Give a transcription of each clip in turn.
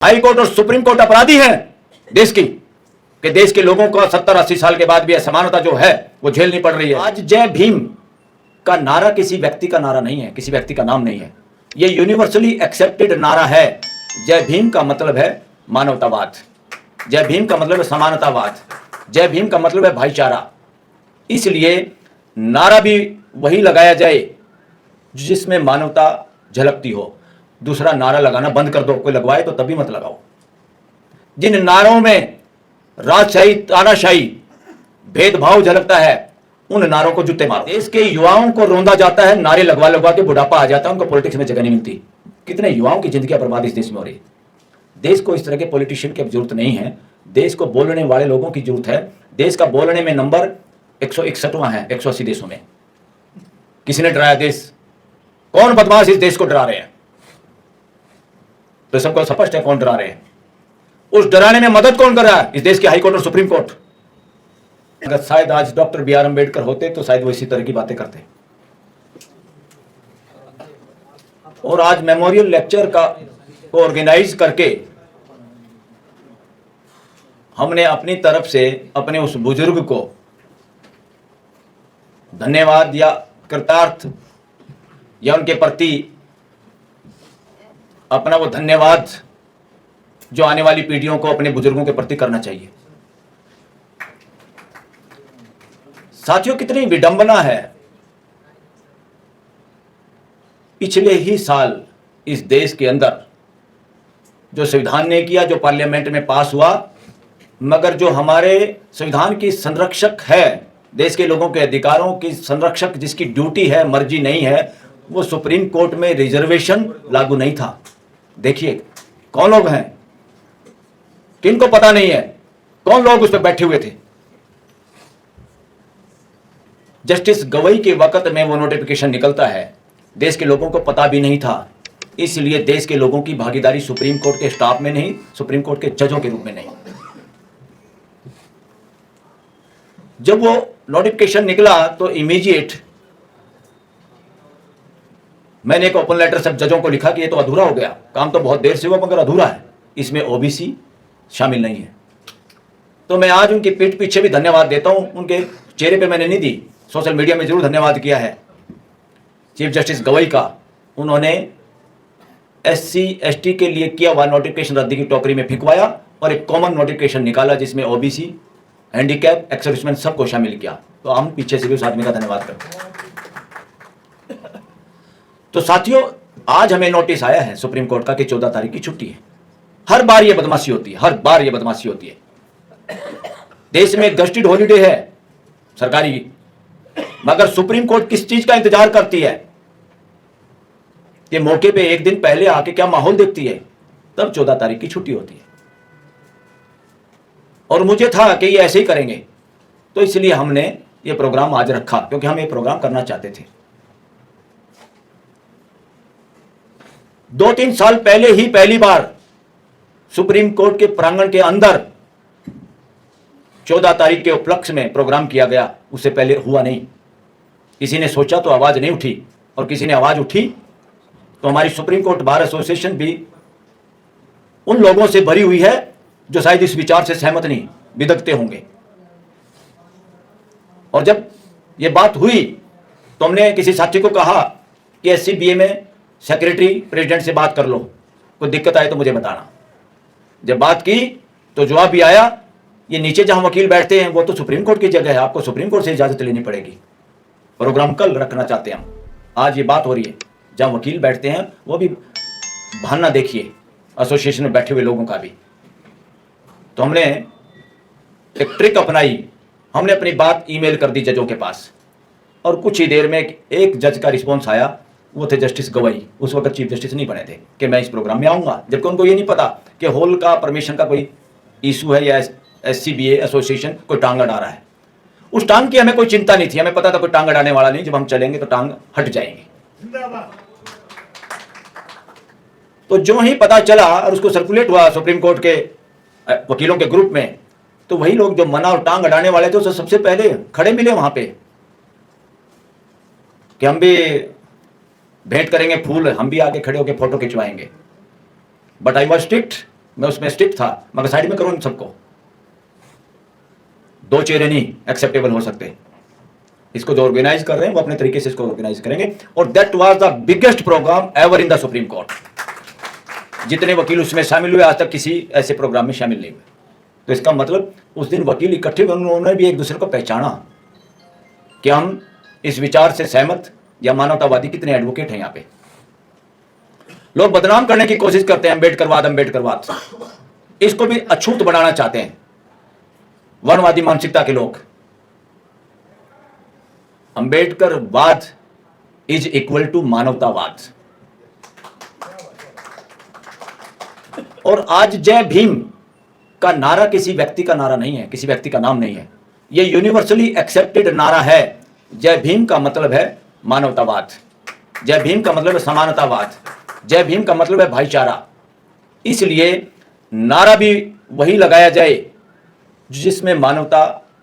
High court और supreme court अपराधी हैं देश की, कि देश के लोगों को 70-80 साल के बाद भी असमानता जो है वो झेलनी पड़ रही है। आज जय भीम का नारा किसी व्यक्ति का नारा नहीं है, किसी व्यक्ति का नाम नहीं है, ये यूनिवर्सली एक्सेप्टेड नारा है। जय भीम का मतलब है मानवतावाद, जय भीम का मतलब है समानतावाद, जय भीम का मतलब है भाईचारा। इसलिए नारा भी वही लगाया जाए जिसमें मानवता झलकती हो। दूसरा नारा लगाना बंद कर दो, कोई लगवाए तो तभी मत लगाओ। जिन नारों में राजशाही, तानाशाही, भेदभाव झलकता है, उन नारों को जूते मारो। देश के युवाओं को रोंदा जाता है, नारे लगवा लगवा के बुढ़ापा आ जाता है, उनको पॉलिटिक्स में जगह नहीं मिलती। कितने युवाओं की जिंदगी बर्बाद इस देश में हो रही है। देश को इस तरह के पॉलिटिशियन की जरूरत नहीं है, देश को बोलने वाले लोगों की जरूरत है। देश का बोलने में नंबर 161वां है 180 देशों में। किसी ने डराया देश? कौन बदमाश इस देश को डरा रहे हैं? तो सबको स्पष्ट है कौन डरा रहे हैं। उस डराने में मदद कौन कर रहा है? इस देश के हाई कोर्ट और सुप्रीम कोर्ट। अगर शायद आज डॉक्टर बी आर अम्बेडकर होते तो शायद वो इसी तरह की बातें करते। और आज मेमोरियल लेक्चर का ऑर्गेनाइज करके हमने अपनी तरफ से अपने उस बुजुर्ग को धन्यवाद या कृतार्थ या उनके प्रति अपना वो धन्यवाद जो आने वाली पीढ़ियों को अपने बुजुर्गों के प्रति करना चाहिए। साथियों, कितनी विडंबना है। पिछले ही साल इस देश के अंदर जो संविधान ने किया, जो पार्लियामेंट में पास हुआ, मगर जो हमारे संविधान की संरक्षक है, देश के लोगों के अधिकारों की संरक्षक जिसकी ड्यूटी है, मर्जी नहीं है, वो सुप्रीम कोर्ट में रिजर्वेशन लागू नहीं था। देखिए कौन लोग हैं, किनको पता नहीं है, कौन लोग उस पर बैठे हुए थे। जस्टिस गवई के वक्त में वो नोटिफिकेशन निकलता है, देश के लोगों को पता भी नहीं था। इसलिए देश के लोगों की भागीदारी सुप्रीम कोर्ट के स्टाफ में नहीं, सुप्रीम कोर्ट के जजों के रूप में नहीं। जब वो नोटिफिकेशन निकला तो इमीडिएट मैंने एक ओपन लेटर सब जजों को लिखा कि ये तो अधूरा हो गया, काम तो बहुत देर से हुआ मगर अधूरा है, इसमें ओबीसी शामिल नहीं है। तो मैं आज उनकी पीठ पीछे भी धन्यवाद देता हूं, उनके चेहरे पे मैंने नहीं दी, सोशल मीडिया में जरूर धन्यवाद किया है चीफ जस्टिस गवई का। उन्होंने SC ST के लिए किया हुआ नोटिफिकेशन रद्दी की टोकरी में फेंकवाया और एक कॉमन नोटिफिकेशन निकाला जिसमें ओबीसी, हैंडीकैप, एक्स सर्विसमैन सबको शामिल किया। तो हम पीछे से भी उस आदमी का धन्यवाद करते हैं। तो साथियों, आज हमें नोटिस आया है सुप्रीम कोर्ट का कि 14 तारीख की छुट्टी है। हर बार ये बदमाशी होती है, हर बार ये बदमाशी होती है। देश में गस्टेड हॉलीडे है सरकारी, मगर सुप्रीम कोर्ट किस चीज का इंतजार करती है? ये मौके पे एक दिन पहले आके क्या माहौल देखती है, तब 14 तारीख की छुट्टी होती है। और मुझे था कि ये ऐसे ही करेंगे, तो इसलिए हमने ये प्रोग्राम आज रखा, क्योंकि हम ये प्रोग्राम करना चाहते थे। 2-3 साल पहले ही पहली बार सुप्रीम कोर्ट के प्रांगण के अंदर 14 तारीख के उपलक्ष्य में प्रोग्राम किया गया, उससे पहले हुआ नहीं। किसी ने सोचा तो आवाज नहीं उठी, और किसी ने आवाज उठी तो हमारी सुप्रीम कोर्ट बार एसोसिएशन भी उन लोगों से भरी हुई है जो शायद इस विचार से सहमत नहीं, बिदकते होंगे। और जब ये बात हुई तो हमने किसी साथी को कहा कि SCBA में सेक्रेटरी प्रेसिडेंट से बात कर लो, कोई दिक्कत आए तो मुझे बताना। जब बात की तो जवाब भी आया, ये नीचे जहां वकील बैठते हैं वो तो सुप्रीम कोर्ट की जगह है, आपको सुप्रीम कोर्ट से इजाजत लेनी पड़ेगी। प्रोग्राम कल रखना चाहते हैं हम, आज ये बात हो रही है। जहां वकील बैठते हैं वो भी बहाना देखिए एसोसिएशन में बैठे हुए लोगों का भी। तो हमने एक ट्रिक अपनाई, हमने अपनी बात ईमेल कर दी जजों के पास, और कुछ ही देर में एक जज का रिस्पॉन्स आया, वो थे जस्टिस गवई। उस वक्त चीफ जस्टिस नहीं बने थे, कि मैं इस प्रोग्राम में आऊंगा, जबकि उनको ये नहीं पता कि हॉल का परमिशन का कोई इशू है या SCBA एसोसिएशन कोई टांग अड़ा रहा है। उस टांग की हमें कोई चिंता नहीं थी, हमें पता था कोई टांग अड़ाने वाला नहीं, जब हम चलेंगे तो टांग हट जाएंगे। तो जो ही पता चला और उसको सर्कुलेट हुआ सुप्रीम कोर्ट के वकीलों के ग्रुप में, तो वही लोग जो मना और टांग अड़ाने वाले थे उसे सबसे पहले खड़े मिले वहां पे कि हम भी भेंट करेंगे फूल, हम भी आगे खड़े होकर फोटो खिंचवाएंगे। बट आई वॉज स्ट्रिक्ट मैं उसमें स्ट्रिक्ट था, मगर साइड में करो इन सबको। दो चेहरे नहीं एक्सेप्टेबल हो सकते। इसको जो ऑर्गेनाइज कर रहे हैं वो अपने तरीके से इसको ऑर्गेनाइज करेंगे। और that was the biggest programme ever in the Supreme Court. जितने वकील उसमें शामिल हुए आज तक किसी ऐसे प्रोग्राम में शामिल नहीं हुए। तो इसका मतलब उस दिन वकील इकट्ठे हुए, उन्होंने भी एक दूसरे को पहचाना कि हम इस विचार से सहमत या मानवतावादी कितने एडवोकेट हैं। यहां पे लोग बदनाम करने की कोशिश करते हैं, अम्बेडकरवाद अम्बेडकरवाद, इसको भी अछूत बनाना चाहते हैं वनवादी मानसिकता के लोग। अम्बेडकरवाद इज इक्वल टू मानवतावाद। और आज जय भीम का नारा किसी व्यक्ति का नारा नहीं है, किसी व्यक्ति का नाम नहीं है, यह यूनिवर्सली एक्सेप्टेड नारा है। जय भीम का मतलब है मानवतावाद, जय भीम का मतलब है समानतावाद, जय भीम का मतलब है भाईचारा। इसलिए नारा भी वही लगाया जाए जिसमें मानवता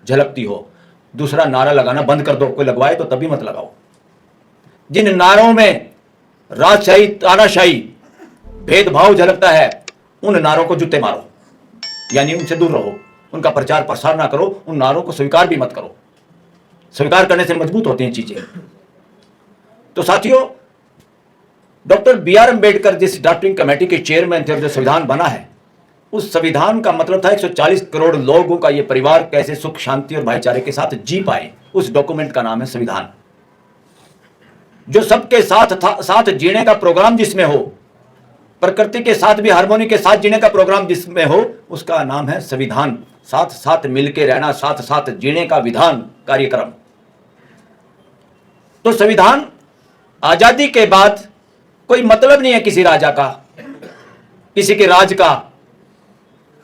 झलकती हो। दूसरा नारा लगाना बंद कर दो, कोई लगवाए तो तभी मत लगाओ। जिन नारों में राजशाही तानाशाही भेदभाव झलकता है उन नारों को जूते मारो, यानी उनसे दूर रहो, उनका प्रचार प्रसार ना करो, उन नारों को स्वीकार भी मत करो। स्वीकार करने से मजबूत होती हैं चीजें। तो साथियों, डॉक्टर बी.आर. अम्बेडकर जिस ड्राफ्टिंग कमेटी के चेयरमैन थे और जो संविधान बना है, उस संविधान का मतलब था 140 करोड़ लोगों का ये परिवार कैसे सुख शांति और भाईचारे के साथ जी पाए। उस डॉक्यूमेंट का नाम है संविधान। जो सबके साथ जीने का प्रोग्राम जिसमें हो, प्रकृति के साथ भी हार्मोनी के साथ जीने का प्रोग्राम जिसमें हो, उसका नाम है संविधान। साथ साथ मिलकर रहना, साथ साथ जीने का विधान कार्यक्रम। तो संविधान आजादी के बाद कोई मतलब नहीं है किसी राजा का, किसी के राज का,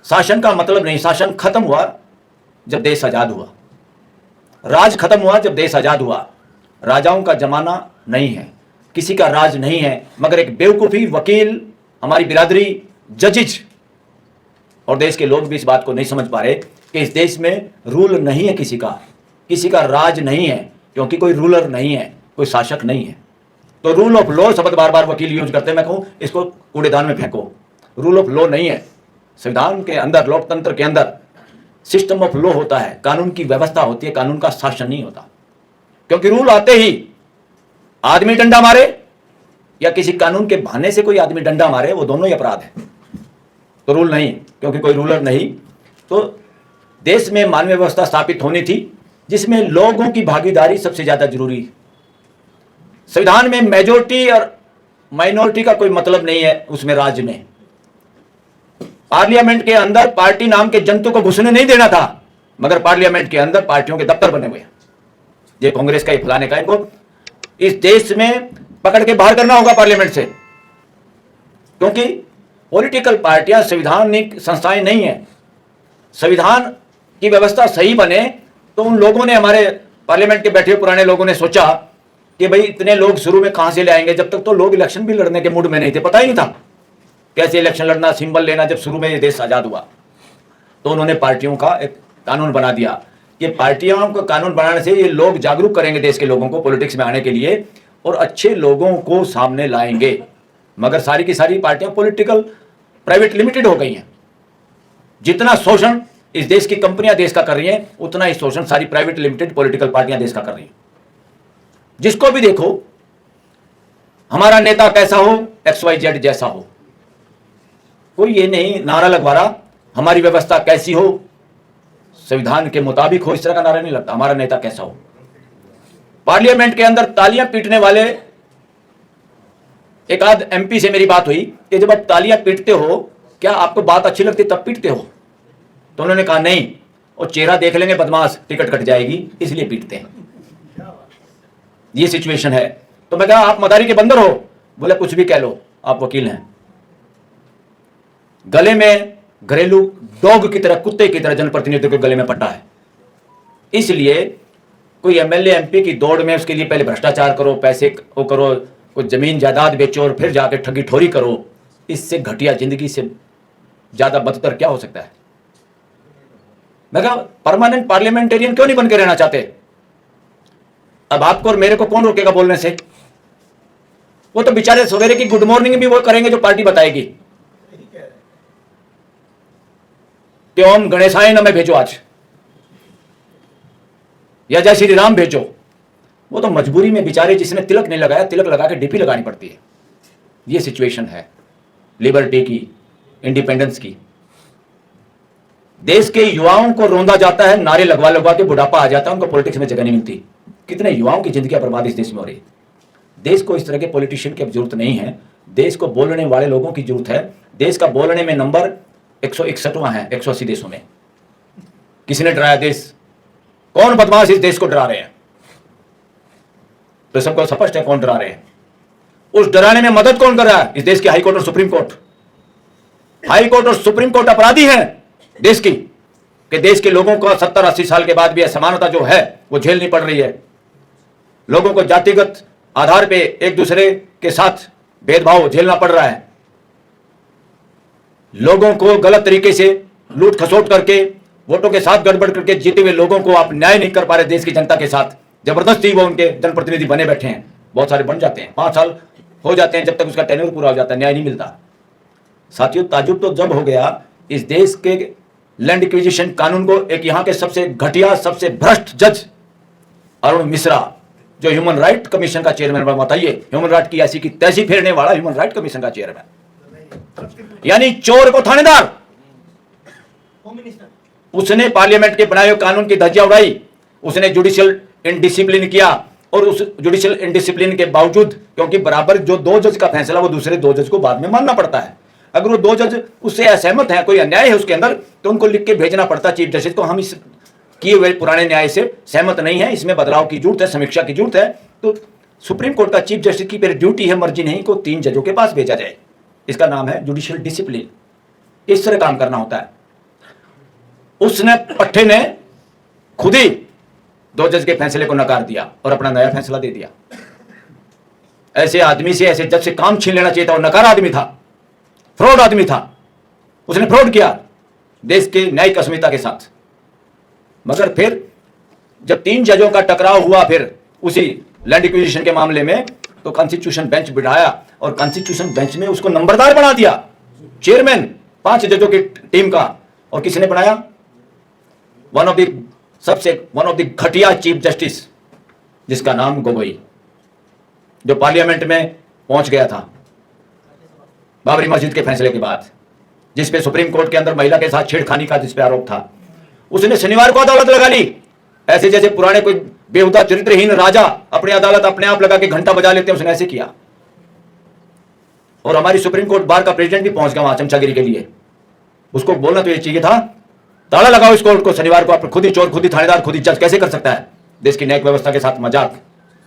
शासन का मतलब नहीं। शासन खत्म हुआ जब देश आजाद हुआ, राज खत्म हुआ जब देश आजाद हुआ। राजाओं का जमाना नहीं है, किसी का राज नहीं है, मगर एक बेवकूफी वकील, हमारी बिरादरी, जजिज और देश के लोग भी इस बात को नहीं समझ पा रहे कि इस देश में रूल नहीं है, किसी का राज नहीं है, क्योंकि कोई रूलर नहीं है, कोई शासक नहीं है। तो रूल ऑफ लॉ शब्द बार बार वकील यूज करते हैं, मैं कहूं इसको कूड़ेदान में फेंको। रूल ऑफ लॉ नहीं है। संविधान के अंदर, लोकतंत्र के अंदर सिस्टम ऑफ लॉ होता है, कानून की व्यवस्था होती है, कानून का शासन नहीं होता। क्योंकि रूल आते ही आदमी डंडा मारे या किसी कानून के बहाने से कोई आदमी डंडा मारे, वो दोनों ही अपराध है। तो रूल नहीं, क्योंकि कोई रूलर नहीं। तो देश में मानवीय व्यवस्था स्थापित होनी थी जिसमें लोगों की भागीदारी सबसे ज्यादा जरूरी। संविधान में मेजोरिटी और माइनॉरिटी का कोई मतलब नहीं है उसमें राज में। पार्लियामेंट के अंदर पार्टी नाम के जंतु को घुसने नहीं देना था, मगर पार्लियामेंट के अंदर पार्टियों के दफ्तर बने हुए हैं। ये कांग्रेस का, ये फलाने का, इनको इस देश में पकड़ के बाहर करना होगा पार्लियामेंट से। क्योंकि पॉलिटिकल पार्टियां संवैधानिक संस्थाएं नहीं है। संविधान की व्यवस्था सही बने तो उन लोगों ने, हमारे पार्लियामेंट के बैठे हुए पुराने लोगों ने सोचा कि भाई इतने लोग शुरू में कहां से ले आएंगे। जब तक तो लोग इलेक्शन भी लड़ने के मूड में नहीं थे, पता ही नहीं था कैसे इलेक्शन लड़ना, सिंबल लेना। जब शुरू में ये देश आजाद हुआ तो उन्होंने पार्टियों का एक कानून बना दिया। ये पार्टियों को कानून बनाने से ये लोग जागरूक करेंगे देश के लोगों को पॉलिटिक्स में आने के लिए और अच्छे लोगों को सामने लाएंगे। मगर सारी की सारी पार्टियां पॉलिटिकल प्राइवेट लिमिटेड हो गई हैं। जितना शोषण इस देश की कंपनियां देश का कर रही हैं, उतना ही शोषण सारी प्राइवेट लिमिटेड पॉलिटिकल पार्टियां देश का कर रही हैं। जिसको भी देखो, हमारा नेता कैसा हो, XYZ जैसा हो, कोई ये नहीं नारा लगवा रहा हमारी व्यवस्था कैसी हो, संविधान के मुताबिक हो, इस तरह का नारा नहीं लगता। हमारा नेता कैसा हो। पार्लियामेंट के अंदर तालियां पीटने वाले, एक आध MP से मेरी बात हुई कि जब आप तालियां पीटते हो, क्या आपको बात अच्छी लगती तब पीटते हो? तो उन्होंने कहा नहीं, और चेहरा देख लेंगे बदमाश, टिकट कट जाएगी, इसलिए पीटते हैं। ये सिचुएशन है। तो मैं कहा आप मदारी के बंदर हो? बोले कुछ भी कह लो, आप वकील हैं। गले में घरेलू डॉग की तरह, कुत्ते की तरह जनप्रतिनिधियों के गले में पट्टा है। इसलिए कोई MLA MP की दौड़ में उसके लिए पहले भ्रष्टाचार करो, पैसे वो करो, कोई जमीन जायदाद बेचो और फिर जाके ठगी ठोरी करो। इससे घटिया जिंदगी से ज्यादा बदतर क्या हो सकता है? मैं कहा परमानेंट पार्लियामेंटेरियन क्यों नहीं बन के रहना चाहते? अब आपको और मेरे को कौन रोकेगा बोलने से? वो तो बेचारे सवेरे की गुड मॉर्निंग भी वो करेंगे जो पार्टी बताएगी। कि ओम गणेशाय नमः भेजो आज, या जय श्री राम भेजो। वो तो मजबूरी में बेचारे, जिसने तिलक नहीं लगाया, तिलक लगा के डीपी लगानी पड़ती है। ये सिचुएशन है लिबर्टी की, इंडिपेंडेंस की। देश के युवाओं को रोंदा जाता है, नारे लगवा लगवा के बुढ़ापा आ जाता है, उनको पॉलिटिक्स में जगह नहीं मिलती। कितने युवाओं की जिंदगी बर्बाद इस देश में हो रही है। देश को इस तरह के पॉलिटिशियन की जरूरत नहीं है, देश को बोलने वाले लोगों की जरूरत है। देश का बोलने में नंबर 161वां है 180 देशों में। किसने डराया देश? कौन बदमाश इस देश को डरा रहे हैं? तो सबको स्पष्ट है कौन डरा रहे हैं। उस डराने में मदद कौन कर रहा है? इस देश के हाई कोर्ट और सुप्रीम कोर्ट। हाई कोर्ट और सुप्रीम कोर्ट अपराधी हैं देश की, कि देश के लोगों को 70-80 साल के बाद भी असमानता जो है वो झेलनी पड़ रही है। लोगों को जातिगत आधार पे एक दूसरे के साथ भेदभाव झेलना पड़ रहा है। लोगों को गलत तरीके से लूट खसोट करके, वोटों के साथ गड़बड़ करके जीते हुए लोगों को आप न्याय नहीं कर पा रहे देश की जनता के साथ। जबरदस्ती वो उनके जनप्रतिनिधि बने बैठे हैं। बहुत सारे बन जाते हैं, 5 साल हो जाते हैं, जब तक उसका टेन्योर पूरा हो जाता है न्याय नहीं मिलता। साथियों, ताजुब तो जब हो गया इस देश के लैंड एक्विजिशन कानून को एक यहां के सबसे घटिया, सबसे भ्रष्ट जज अरुण मिश्रा, जो ह्यूमन राइट कमीशन का चेयरमैन, बताइए, ह्यूमन राइट की ऐसी की तैसी फेरने वाला ह्यूमन राइट कमीशन का चेयरमैन, यानी चोर को थानेदार। उसने पार्लियामेंट के बनाए हुए कानून की धज्जियां उड़ाई, उसने जुडिशियल इनडिसिप्लिन किया, और उस जुडिशियल इनडिसिप्लिन के बावजूद, क्योंकि बराबर जो 2 जज का फैसला वो दूसरे 2 जज को बाद में मानना पड़ता है। अगर वो 2 जज उससे असहमत हैं, कोई अन्याय है उसके अंदर, तो उनको लिख के भेजना पड़ता चीफ जस्टिस को, हम इस किए हुए पुराने न्याय से सहमत नहीं है, इसमें बदलाव की जरूरत है, समीक्षा की जरूरत है। तो सुप्रीम कोर्ट का चीफ जस्टिस की फिर ड्यूटी है, मर्जी नहीं, को 3 जजों के पास भेजा जाए। इसका नाम है जुडिशियल डिसिप्लिन। इस तरह काम करना होता है। उसने पट्टे ने खुद ही 2 जज के फैसले को नकार दिया और अपना नया फैसला दे दिया। ऐसे आदमी से, ऐसे जज से काम छीन लेना चाहिए था। वो नकार आदमी था, फ्रॉड आदमी था, उसने फ्रॉड किया देश के न्यायिक अस्मिता के साथ। मगर फिर जब 3 जजों का टकराव हुआ फिर उसी लैंड एक्विजिशन के मामले में, तो कॉन्स्टिट्यूशन बेंच बिठाया और कॉन्स्टिट्यूशन बेंच में उसको नंबरदार बना दिया, चेयरमैन 5 जजों की टीम का। और किसने बनाया? वन ऑफ द घटिया चीफ जस्टिस, जिसका नाम गोगोई, जो पार्लियामेंट में पहुंच गया था बाबरी मस्जिद के फैसले के बाद, जिस पे सुप्रीम कोर्ट के अंदर महिला के साथ छेड़खानी का जिस पे आरोप था। उसने शनिवार को अदालत लगा ली, ऐसे जैसे पुराने कोई बेहुदा चरित्रहीन राजा अपनी अदालत अपने आप लगा के घंटा बजा लेते हैं, उसने ऐसे किया। और हमारी सुप्रीम कोर्ट बार का प्रेसिडेंट भी पहुंच गया वहां चमचागिरी के लिए। उसको बोलना तो ये चाहिए था, ताला लगाओ इस कोर्ट को, शनिवार को आप खुद ही चोर, खुद ही थानेदार, खुद ही जज कैसे कर सकता है? देश की न्यायिक व्यवस्था के साथ मजाक।